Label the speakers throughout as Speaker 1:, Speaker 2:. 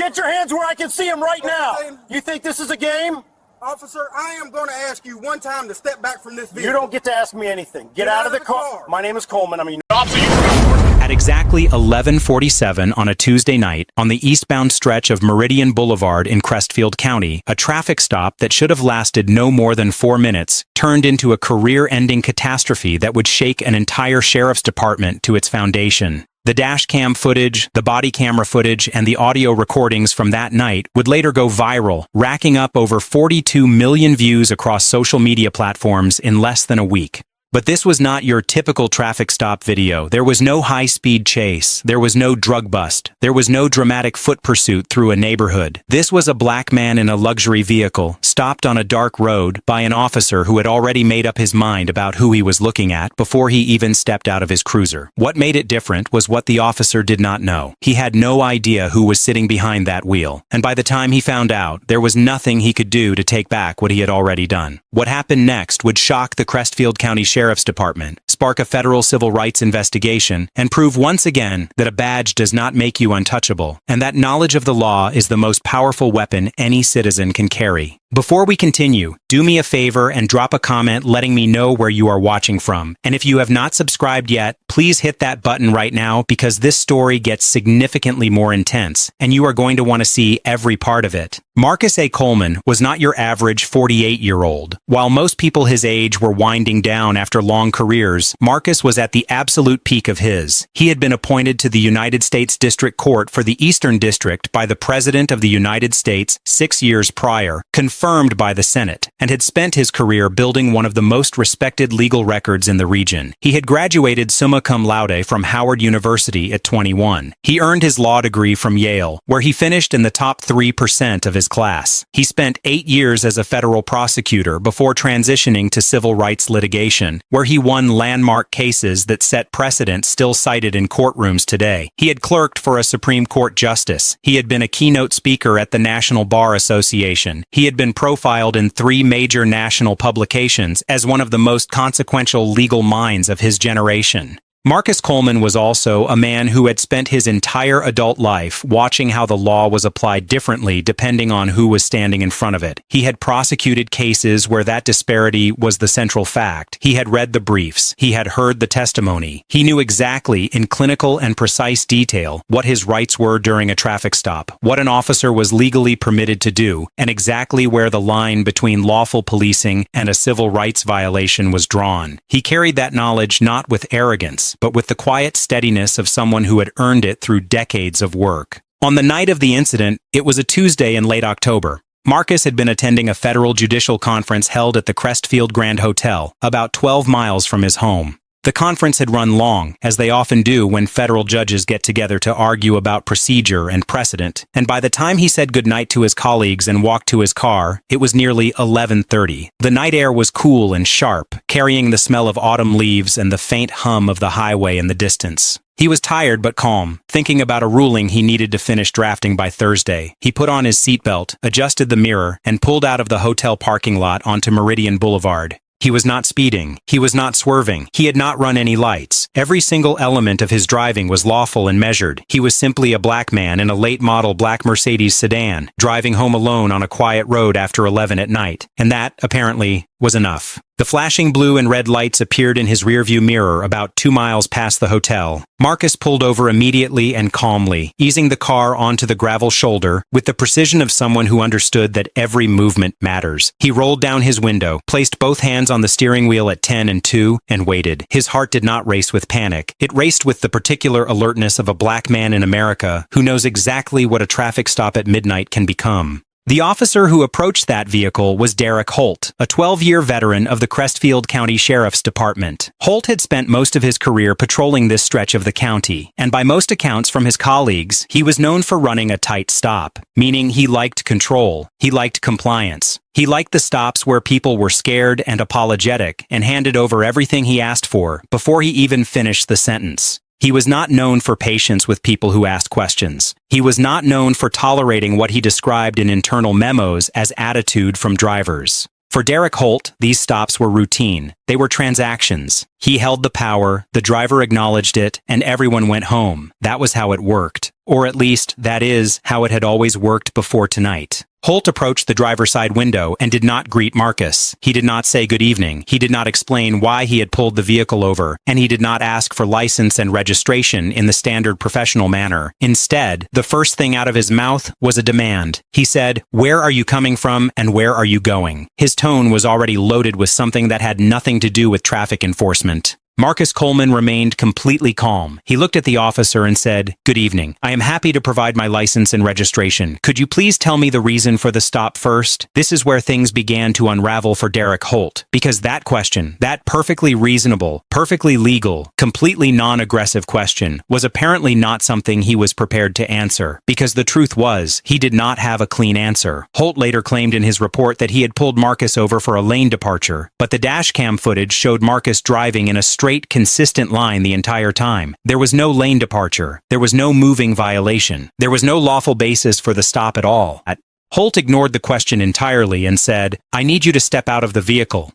Speaker 1: Get your hands where I can see them right now. You think this is a game?
Speaker 2: Officer, I am going to ask you one time to step back from this vehicle.
Speaker 1: You don't get to ask me anything. Get out of the car. My name is Coleman.
Speaker 3: At exactly 11:47 on a Tuesday night, on the eastbound stretch of Meridian Boulevard in Crestfield County, a traffic stop that should have lasted no more than 4 minutes turned into a career-ending catastrophe that would shake an entire sheriff's department to its foundation. The dash cam footage, the body camera footage, and the audio recordings from that night would later go viral, racking up over 42 million views across social media platforms in less than a week. But this was not your typical traffic stop video. There was no high-speed chase. There was no drug bust. There was no dramatic foot pursuit through a neighborhood. This was a black man in a luxury vehicle, stopped on a dark road by an officer who had already made up his mind about who he was looking at before he even stepped out of his cruiser. What made it different was what the officer did not know. He had no idea who was sitting behind that wheel. And by the time he found out, there was nothing he could do to take back what he had already done. What happened next would shock the Crestfield County Sheriff's Department, spark a federal civil rights investigation, and prove once again that a badge does not make you untouchable, and that knowledge of the law is the most powerful weapon any citizen can carry. Before we continue, do me a favor and drop a comment letting me know where you are watching from. And if you have not subscribed yet, please hit that button right now because this story gets significantly more intense, and you are going to want to see every part of it. Marcus A. Coleman was not your average 48-year-old. While most people his age were winding down after long careers, Marcus was at the absolute peak of his. He had been appointed to the United States District Court for the Eastern District by the President of the United States 6 years prior, confirmed by the Senate, and had spent his career building one of the most respected legal records in the region. He had graduated summa cum laude from Howard University at 21. He earned his law degree from Yale, where he finished in the top 3% of his class. He spent 8 years as a federal prosecutor before transitioning to civil rights litigation, where he won landmark cases that set precedent still cited in courtrooms today. He had clerked for a Supreme Court justice. He had been a keynote speaker at the National Bar Association. He had been profiled in 3 major national publications as one of the most consequential legal minds of his generation. Marcus Coleman was also a man who had spent his entire adult life watching how the law was applied differently depending on who was standing in front of it. He had prosecuted cases where that disparity was the central fact. He had read the briefs. He had heard the testimony. He knew exactly, in clinical and precise detail, what his rights were during a traffic stop, what an officer was legally permitted to do, and exactly where the line between lawful policing and a civil rights violation was drawn. He carried that knowledge not with arrogance, but with the quiet steadiness of someone who had earned it through decades of work. On the night of the incident, it was a Tuesday in late October. Marcus had been attending a federal judicial conference held at the Crestfield Grand Hotel, about 12 miles from his home. The conference had run long, as they often do when federal judges get together to argue about procedure and precedent, and by the time he said goodnight to his colleagues and walked to his car, it was nearly 11:30. The night air was cool and sharp, carrying the smell of autumn leaves and the faint hum of the highway in the distance. He was tired but calm, thinking about a ruling he needed to finish drafting by Thursday. He put on his seatbelt, adjusted the mirror, and pulled out of the hotel parking lot onto Meridian Boulevard. He was not speeding. He was not swerving. He had not run any lights. Every single element of his driving was lawful and measured. He was simply a black man in a late-model black Mercedes sedan, driving home alone on a quiet road after 11 at night. And that, apparently, was enough. The flashing blue and red lights appeared in his rearview mirror about 2 miles past the hotel. Marcus pulled over immediately and calmly, easing the car onto the gravel shoulder with the precision of someone who understood that every movement matters. He rolled down his window, placed both hands on the steering wheel at 10 and 2, and waited. His heart did not race with panic. It raced with the particular alertness of a black man in America who knows exactly what a traffic stop at midnight can become. The officer who approached that vehicle was Derek Holt, a 12-year veteran of the Crestfield County Sheriff's Department. Holt had spent most of his career patrolling this stretch of the county, and by most accounts from his colleagues, he was known for running a tight stop, meaning he liked control, he liked compliance. He liked the stops where people were scared and apologetic and handed over everything he asked for before he even finished the sentence. He was not known for patience with people who asked questions. He was not known for tolerating what he described in internal memos as attitude from drivers. For Derek Holt, these stops were routine. They were transactions. He held the power, the driver acknowledged it, and everyone went home. That was how it worked. Or at least, that is how it had always worked before tonight. Holt approached the driver's side window and did not greet Marcus. He did not say good evening. He did not explain why he had pulled the vehicle over, and he did not ask for license and registration in the standard professional manner. Instead, the first thing out of his mouth was a demand. He said, "Where are you coming from and where are you going?" His tone was already loaded with something that had nothing to do with traffic enforcement. Marcus Coleman remained completely calm. He looked at the officer and said, "Good evening. I am happy to provide my license and registration. Could you please tell me the reason for the stop first?" This is where things began to unravel for Derek Holt, because that question, that perfectly reasonable, perfectly legal, completely non-aggressive question, was apparently not something he was prepared to answer, because the truth was, he did not have a clean answer. Holt later claimed in his report that he had pulled Marcus over for a lane departure, but the dashcam footage showed Marcus driving in a straight, consistent line the entire time. There was no lane departure. There was no moving violation. There was no lawful basis for the stop at all. Holt ignored the question entirely and said, "I need you to step out of the vehicle."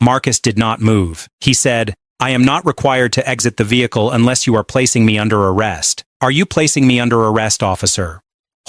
Speaker 3: Marcus did not move. He said, "I am not required to exit the vehicle unless you are placing me under arrest. Are you placing me under arrest, officer?"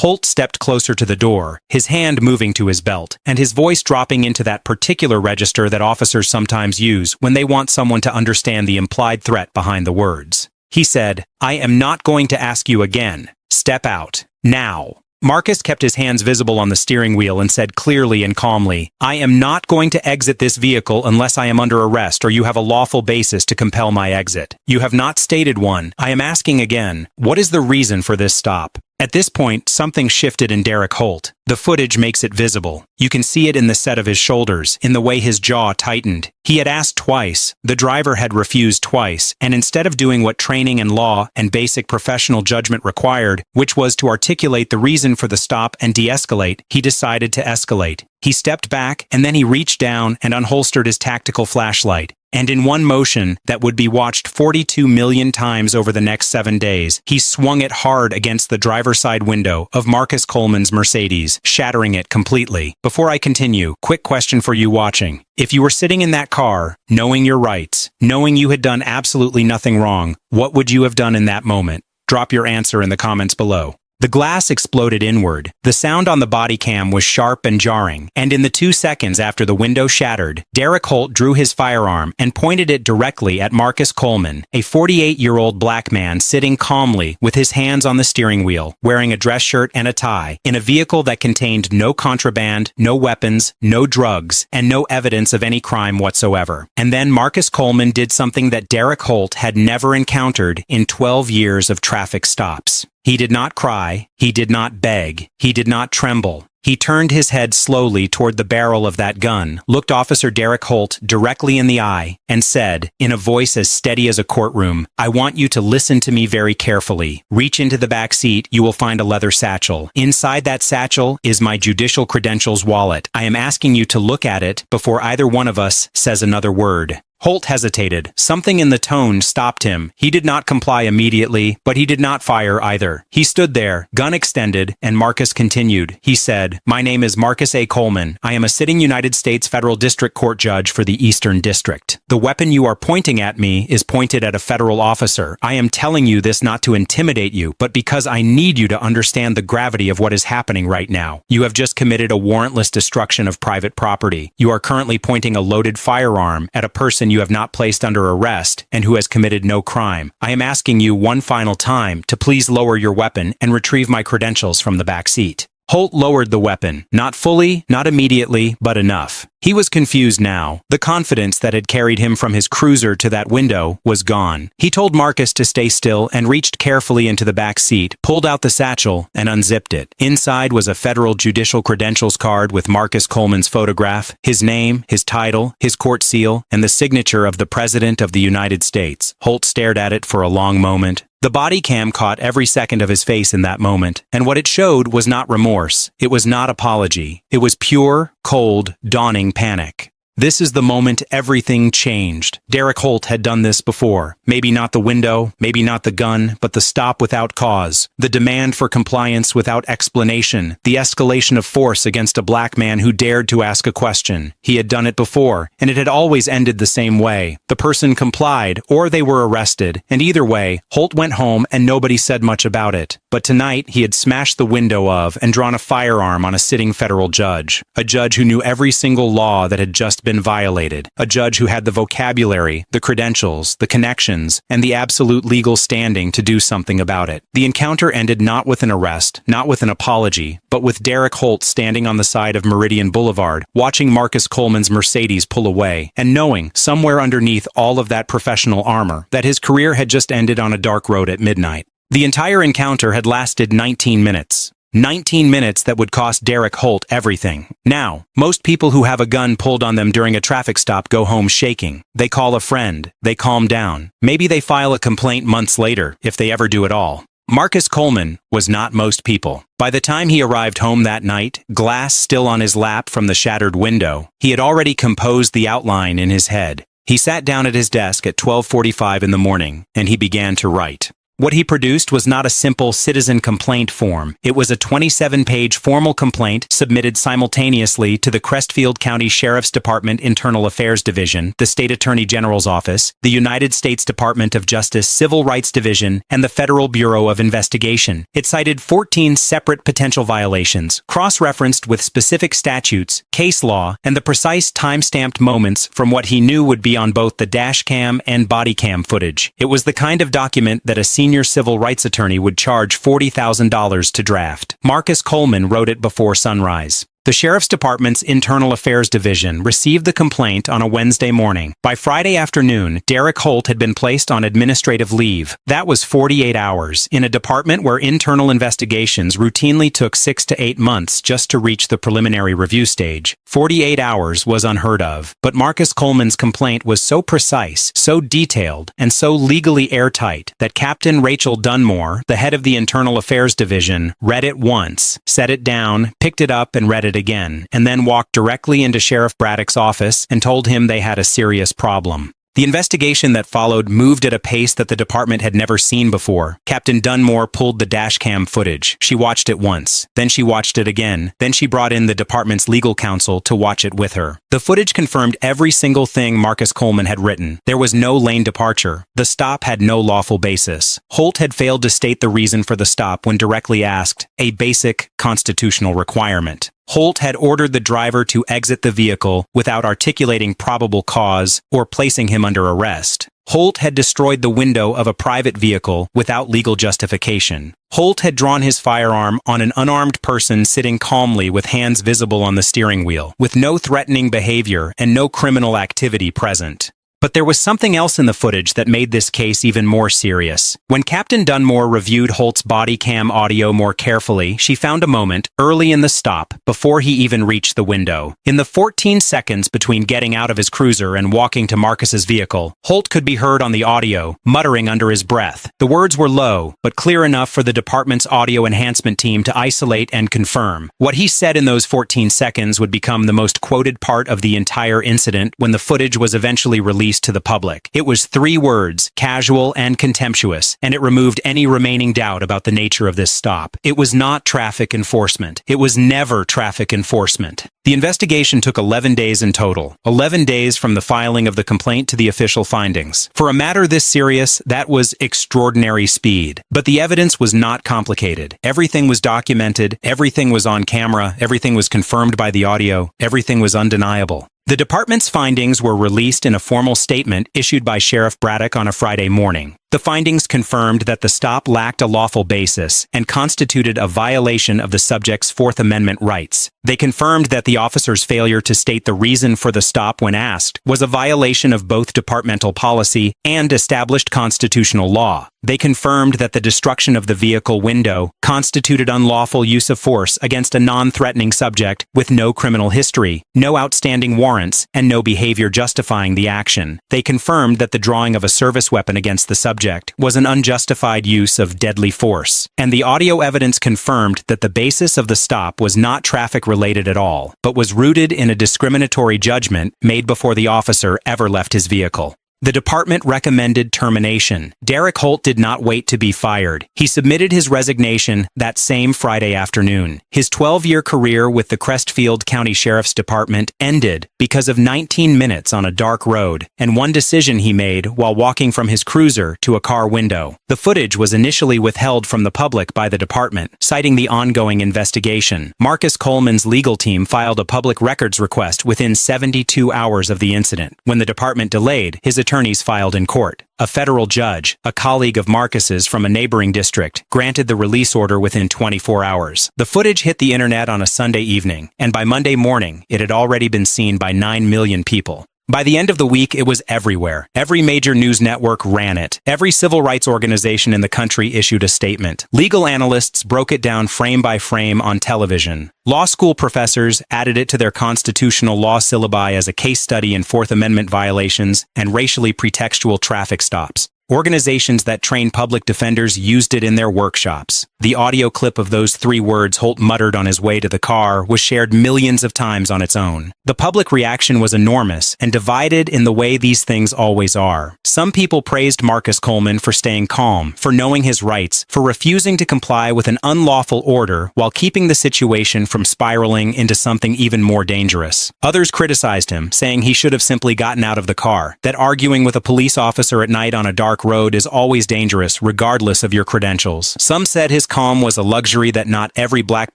Speaker 3: Holt stepped closer to the door, his hand moving to his belt, and his voice dropping into that particular register that officers sometimes use when they want someone to understand the implied threat behind the words. He said, "I am not going to ask you again. Step out. Now." Marcus kept his hands visible on the steering wheel and said clearly and calmly, "I am not going to exit this vehicle unless I am under arrest or you have a lawful basis to compel my exit. You have not stated one. I am asking again, what is the reason for this stop?" At this point, something shifted in Derek Holt. The footage makes it visible. You can see it in the set of his shoulders, in the way his jaw tightened. He had asked twice, the driver had refused twice, and instead of doing what training and law and basic professional judgment required, which was to articulate the reason for the stop and de-escalate, he decided to escalate. He stepped back, and then he reached down and unholstered his tactical flashlight. And in one motion that would be watched 42 million times over the next 7 days, he swung it hard against the driver's side window of Marcus Coleman's Mercedes, shattering it completely. Before I continue, quick question for you watching. If you were sitting in that car, knowing your rights, knowing you had done absolutely nothing wrong, what would you have done in that moment? Drop your answer in the comments below. The glass exploded inward. The sound on the body cam was sharp and jarring, and in the 2 seconds after the window shattered, Derek Holt drew his firearm and pointed it directly at Marcus Coleman, a 48-year-old black man sitting calmly with his hands on the steering wheel, wearing a dress shirt and a tie, in a vehicle that contained no contraband, no weapons, no drugs, and no evidence of any crime whatsoever. And then Marcus Coleman did something that Derek Holt had never encountered in 12 years of traffic stops. He did not cry, he did not beg, he did not tremble. He turned his head slowly toward the barrel of that gun, looked Officer Derek Holt directly in the eye, and said, in a voice as steady as a courtroom, "I want you to listen to me very carefully. Reach into the back seat, you will find a leather satchel. Inside that satchel is my judicial credentials wallet. I am asking you to look at it before either one of us says another word." Holt hesitated. Something in the tone stopped him. He did not comply immediately, but he did not fire either. He stood there, gun extended, and Marcus continued. He said, "My name is Marcus A. Coleman. I am a sitting United States Federal District Court judge for the Eastern District. The weapon you are pointing at me is pointed at a federal officer. I am telling you this not to intimidate you, but because I need you to understand the gravity of what is happening right now. You have just committed a warrantless destruction of private property. You are currently pointing a loaded firearm at a person you have not placed under arrest and who has committed no crime. I am asking you one final time to please lower your weapon and retrieve my credentials from the back seat." Holt lowered the weapon. Not fully, not immediately, but enough. He was confused now. The confidence that had carried him from his cruiser to that window was gone. He told Marcus to stay still and reached carefully into the back seat, pulled out the satchel, and unzipped it. Inside was a federal judicial credentials card with Marcus Coleman's photograph, his name, his title, his court seal, and the signature of the President of the United States. Holt stared at it for a long moment. The body cam caught every second of his face in that moment, and what it showed was not remorse. It was not apology. It was pure, cold, dawning panic. This is the moment everything changed. Derek Holt had done this before. Maybe not the window, maybe not the gun, but the stop without cause. The demand for compliance without explanation. The escalation of force against a black man who dared to ask a question. He had done it before, and it had always ended the same way. The person complied, or they were arrested, and either way, Holt went home and nobody said much about it. But tonight, he had smashed the window of and drawn a firearm on a sitting federal judge. A judge who knew every single law that had just been violated. A judge who had the vocabulary, the credentials, the connections, and the absolute legal standing to do something about it. The encounter ended not with an arrest, not with an apology, but with Derek Holt standing on the side of Meridian Boulevard, watching Marcus Coleman's Mercedes pull away, and knowing, somewhere underneath all of that professional armor, that his career had just ended on a dark road at midnight. The entire encounter had lasted 19 minutes. 19 minutes that would cost Derek Holt everything. Now, most people who have a gun pulled on them during a traffic stop go home shaking. They call a friend. They calm down. Maybe they file a complaint months later, if they ever do at all. Marcus Coleman was not most people. By the time he arrived home that night, glass still on his lap from the shattered window, he had already composed the outline in his head. He sat down at his desk at 12:45 in the morning, and he began to write. What he produced was not a simple citizen complaint form. It was a 27-page formal complaint submitted simultaneously to the Crestfield County Sheriff's Department Internal Affairs Division, the State Attorney General's Office, the United States Department of Justice Civil Rights Division, and the Federal Bureau of Investigation. It cited 14 separate potential violations, cross-referenced with specific statutes, case law, and the precise time-stamped moments from what he knew would be on both the dashcam and bodycam footage. It was the kind of document that a senior civil rights attorney would charge $40,000 to draft. Marcus Coleman wrote it before sunrise. The Sheriff's Department's Internal Affairs Division received the complaint on a Wednesday morning. By Friday afternoon, Derek Holt had been placed on administrative leave. That was 48 hours, in a department where internal investigations routinely took 6 to 8 months just to reach the preliminary review stage. 48 hours was unheard of, but Marcus Coleman's complaint was so precise, so detailed, and so legally airtight that Captain Rachel Dunmore, the head of the Internal Affairs Division, read it once, set it down, picked it up, and read it again, and then walked directly into Sheriff Braddock's office and told him they had a serious problem. The investigation that followed moved at a pace that the department had never seen before. Captain Dunmore pulled the dashcam footage. She watched it once. Then she watched it again. Then she brought in the department's legal counsel to watch it with her. The footage confirmed every single thing Marcus Coleman had written. There was no lane departure. The stop had no lawful basis. Holt had failed to state the reason for the stop when directly asked, a basic constitutional requirement. Holt had ordered the driver to exit the vehicle without articulating probable cause or placing him under arrest. Holt had destroyed the window of a private vehicle without legal justification. Holt had drawn his firearm on an unarmed person sitting calmly with hands visible on the steering wheel, with no threatening behavior and no criminal activity present. But there was something else in the footage that made this case even more serious. When Captain Dunmore reviewed Holt's body cam audio more carefully, she found a moment, early in the stop, before he even reached the window. In the 14 seconds between getting out of his cruiser and walking to Marcus's vehicle, Holt could be heard on the audio, muttering under his breath. The words were low, but clear enough for the department's audio enhancement team to isolate and confirm. What he said in those 14 seconds would become the most quoted part of the entire incident when the footage was eventually released to the public. It was 3 words, casual and contemptuous, and it removed any remaining doubt about the nature of this stop. It was not traffic enforcement. It was never traffic enforcement. The investigation took 11 days in total. 11 days from the filing of the complaint to the official findings. For a matter this serious, that was extraordinary speed. But the evidence was not complicated. Everything was documented, everything was on camera, everything was confirmed by the audio, everything was undeniable. The department's findings were released in a formal statement issued by Sheriff Braddock on a Friday morning. The findings confirmed that the stop lacked a lawful basis and constituted a violation of the subject's Fourth Amendment rights. They confirmed that the officer's failure to state the reason for the stop when asked was a violation of both departmental policy and established constitutional law. They confirmed that the destruction of the vehicle window constituted unlawful use of force against a non-threatening subject with no criminal history, no outstanding warrants, and no behavior justifying the action. They confirmed that the drawing of a service weapon against the subject subject was an unjustified use of deadly force, and the audio evidence confirmed that the basis of the stop was not traffic-related at all, but was rooted in a discriminatory judgment made before the officer ever left his vehicle. The department recommended termination. Derek Holt did not wait to be fired. He submitted his resignation that same Friday afternoon. His 12-year career with the Crestfield County Sheriff's Department ended because of 19 minutes on a dark road and one decision he made while walking from his cruiser to a car window. The footage was initially withheld from the public by the department, citing the ongoing investigation. Marcus Coleman's legal team filed a public records request within 72 hours of the incident. When the department delayed, his attorneys filed in court. A federal judge, a colleague of Marcus's from a neighboring district, granted the release order within 24 hours. The footage hit the internet on a Sunday evening, and by Monday morning, it had already been seen by 9 million people. By the end of the week, it was everywhere. Every major news network ran it. Every civil rights organization in the country issued a statement. Legal analysts broke it down frame by frame on television. Law school professors added it to their constitutional law syllabi as a case study in Fourth Amendment violations and racially pretextual traffic stops. Organizations that train public defenders used it in their workshops. The audio clip of those 3 words Holt muttered on his way to the car was shared millions of times on its own. The public reaction was enormous and divided in the way these things always are. Some people praised Marcus Coleman for staying calm, for knowing his rights, for refusing to comply with an unlawful order while keeping the situation from spiraling into something even more dangerous. Others criticized him, saying he should have simply gotten out of the car, that arguing with a police officer at night on a dark road is always dangerous, regardless of your credentials. Some said his calm was a luxury that not every black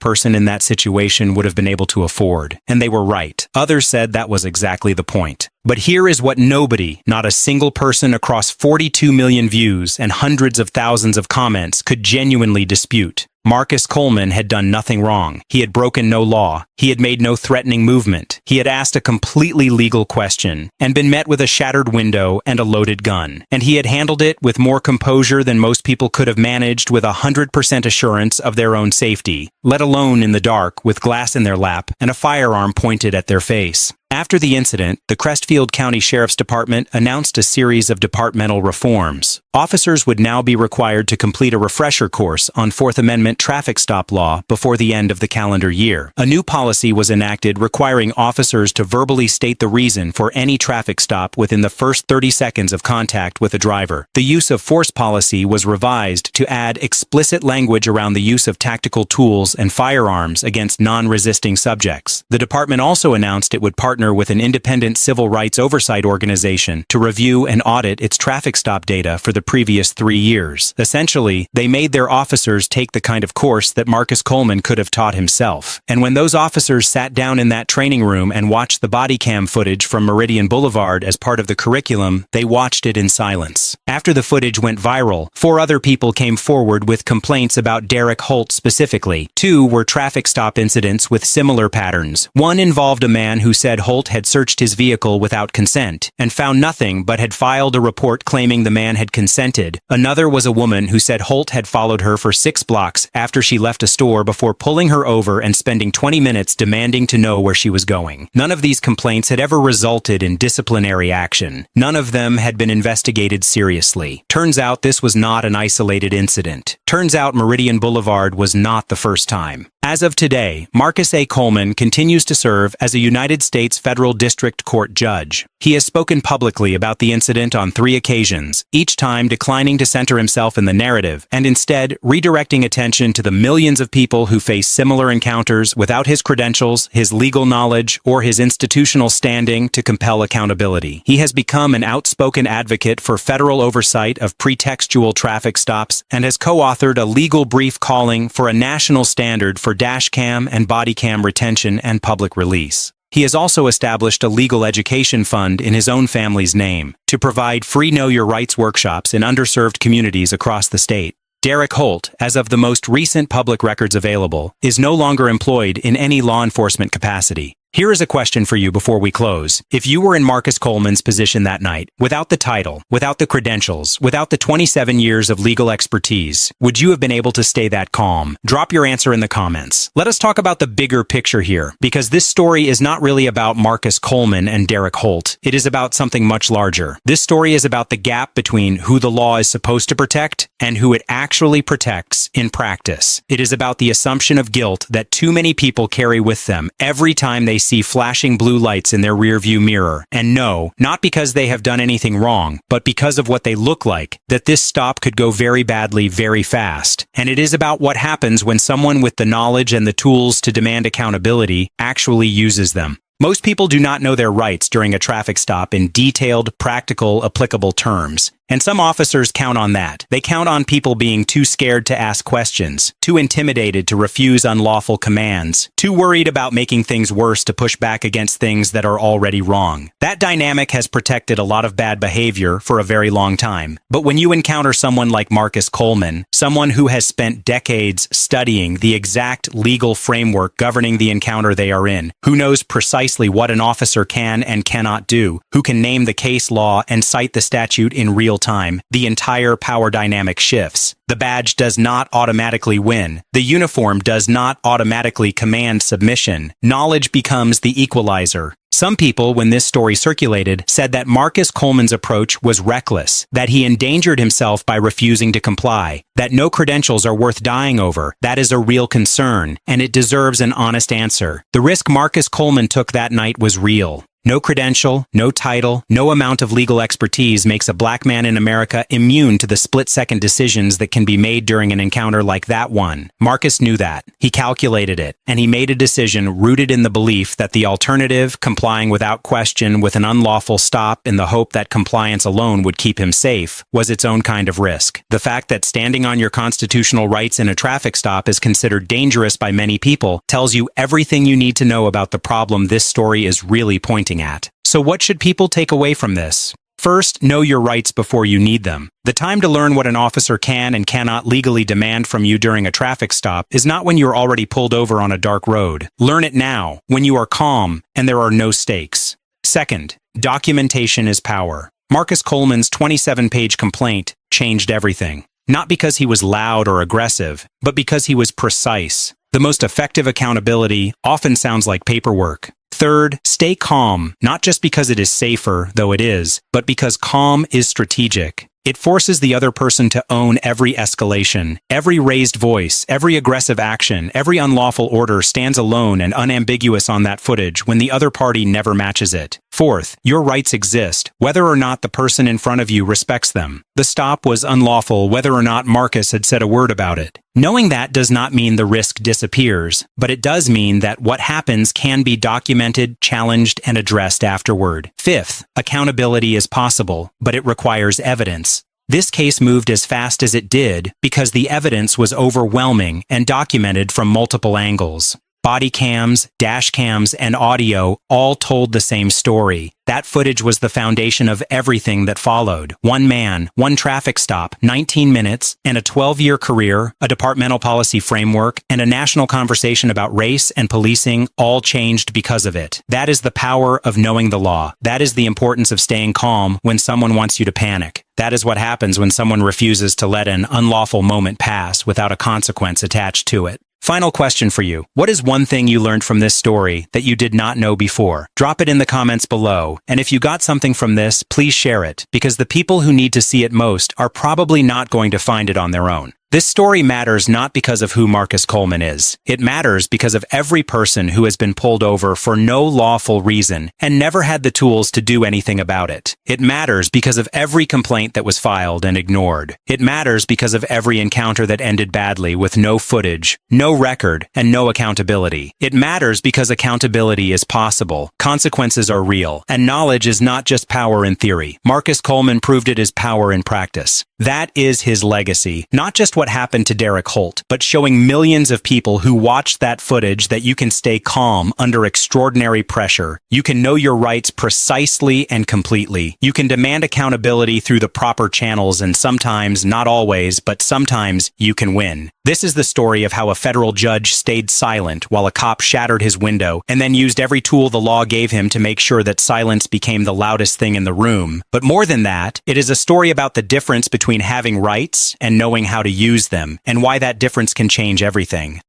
Speaker 3: person in that situation would have been able to afford, and they were right. Others said that was exactly the point. But here is what nobody, not a single person across 42 million views and hundreds of thousands of comments, could genuinely dispute. Marcus Coleman had done nothing wrong. He had broken no law. He had made no threatening movement. He had asked a completely legal question and been met with a shattered window and a loaded gun. And he had handled it with more composure than most people could have managed with 100% assurance of their own safety, let alone in the dark with glass in their lap and a firearm pointed at their face. After the incident, the Crestfield County Sheriff's Department announced a series of departmental reforms. Officers would now be required to complete a refresher course on Fourth Amendment traffic stop law before the end of the calendar year. A new policy was enacted requiring officers to verbally state the reason for any traffic stop within the first 30 seconds of contact with a driver. The use of force policy was revised to add explicit language around the use of tactical tools and firearms against non-resisting subjects. The department also announced it would partner with an independent civil rights oversight organization to review and audit its traffic stop data for the previous 3 years. Essentially, they made their officers take the kind of course that Marcus Coleman could have taught himself. And when those officers sat down in that training room and watched the body cam footage from Meridian Boulevard as part of the curriculum, they watched it in silence. After the footage went viral, 4 other people came forward with complaints about Derek Holt specifically. 2 were traffic stop incidents with similar patterns. One involved a man who said Holt had searched his vehicle without consent and found nothing but had filed a report claiming the man had consented. Another was a woman who said Holt had followed her for 6 blocks after she left a store before pulling her over and spending 20 minutes demanding to know where she was going. None of these complaints had ever resulted in disciplinary action. None of them had been investigated seriously. Turns out this was not an isolated incident. Turns out Meridian Boulevard was not the first time. As of today, Marcus A. Coleman continues to serve as a United States Federal District Court judge. He has spoken publicly about the incident on 3 occasions, each time declining to center himself in the narrative and instead redirecting attention to the millions of people who face similar encounters without his credentials, his legal knowledge, or his institutional standing to compel accountability. He has become an outspoken advocate for federal oversight of pretextual traffic stops and has co-authored a legal brief calling for a national standard for dash cam and body cam retention and public release. He has also established a legal education fund in his own family's name to provide free Know Your Rights workshops in underserved communities across the state. Derek Holt, as of the most recent public records available, is no longer employed in any law enforcement capacity. Here is a question for you before we close. If you were in Marcus Coleman's position that night, without the title, without the credentials, without the 27 years of legal expertise, would you have been able to stay that calm? Drop your answer in the comments. Let us talk about the bigger picture here, because this story is not really about Marcus Coleman and Derek Holt. It is about something much larger. This story is about the gap between who the law is supposed to protect and who it actually protects in practice. It is about the assumption of guilt that too many people carry with them every time they see flashing blue lights in their rearview mirror. And no, not because they have done anything wrong, but because of what they look like, that this stop could go very badly very fast. And it is about what happens when someone with the knowledge and the tools to demand accountability actually uses them. Most people do not know their rights during a traffic stop in detailed, practical, applicable terms. And some officers count on that. They count on people being too scared to ask questions, too intimidated to refuse unlawful commands, too worried about making things worse to push back against things that are already wrong. That dynamic has protected a lot of bad behavior for a very long time. But when you encounter someone like Marcus Coleman, someone who has spent decades studying the exact legal framework governing the encounter they are in, who knows precisely what an officer can and cannot do, who can name the case law and cite the statute in real time, the entire power dynamic shifts. The badge does not automatically win. The uniform does not automatically command submission. Knowledge becomes the equalizer. Some people, when this story circulated, said that Marcus Coleman's approach was reckless, that he endangered himself by refusing to comply, that no credentials are worth dying over. That is a real concern, and it deserves an honest answer. The risk Marcus Coleman took that night was real. No credential, no title, no amount of legal expertise makes a black man in America immune to the split-second decisions that can be made during an encounter like that one. Marcus knew that. He calculated it, and he made a decision rooted in the belief that the alternative, complying without question with an unlawful stop in the hope that compliance alone would keep him safe, was its own kind of risk. The fact that standing on your constitutional rights in a traffic stop is considered dangerous by many people tells you everything you need to know about the problem this story is really pointing at. So what should people take away from this? First, know your rights before you need them. The time to learn what an officer can and cannot legally demand from you during a traffic stop is not when you're already pulled over on a dark road. Learn it now, when you are calm and there are no stakes. Second, documentation is power. Marcus Coleman's 27-page complaint changed everything. Not because he was loud or aggressive, but because he was precise. The most effective accountability often sounds like paperwork. Third, stay calm, not just because it is safer, though it is, but because calm is strategic. It forces the other person to own every escalation, every raised voice, every aggressive action, every unlawful order stands alone and unambiguous on that footage when the other party never matches it. Fourth, your rights exist, whether or not the person in front of you respects them. The stop was unlawful whether or not Marcus had said a word about it. Knowing that does not mean the risk disappears, but it does mean that what happens can be documented, challenged, and addressed afterward. Fifth, accountability is possible, but it requires evidence. This case moved as fast as it did because the evidence was overwhelming and documented from multiple angles. Body cams, dash cams, and audio all told the same story. That footage was the foundation of everything that followed. One man, one traffic stop, 19 minutes, and a 12-year career, a departmental policy framework, and a national conversation about race and policing all changed because of it. That is the power of knowing the law. That is the importance of staying calm when someone wants you to panic. That is what happens when someone refuses to let an unlawful moment pass without a consequence attached to it. Final question for you. What is one thing you learned from this story that you did not know before? Drop it in the comments below. And if you got something from this, please share it, because the people who need to see it most are probably not going to find it on their own. This story matters not because of who Marcus Coleman is. It matters because of every person who has been pulled over for no lawful reason and never had the tools to do anything about it. It matters because of every complaint that was filed and ignored. It matters because of every encounter that ended badly with no footage, no record, and no accountability. It matters because accountability is possible, consequences are real, and knowledge is not just power in theory. Marcus Coleman proved it as power in practice. That is his legacy, not just what what happened to Derek Holt, but showing millions of people who watched that footage that you can stay calm under extraordinary pressure. You can know your rights precisely and completely. You can demand accountability through the proper channels, and sometimes, not always, but sometimes, you can win. This is the story of how a federal judge stayed silent while a cop shattered his window and then used every tool the law gave him to make sure that silence became the loudest thing in the room. But more than that, it is a story about the difference between having rights and knowing how to use them, and why that difference can change everything.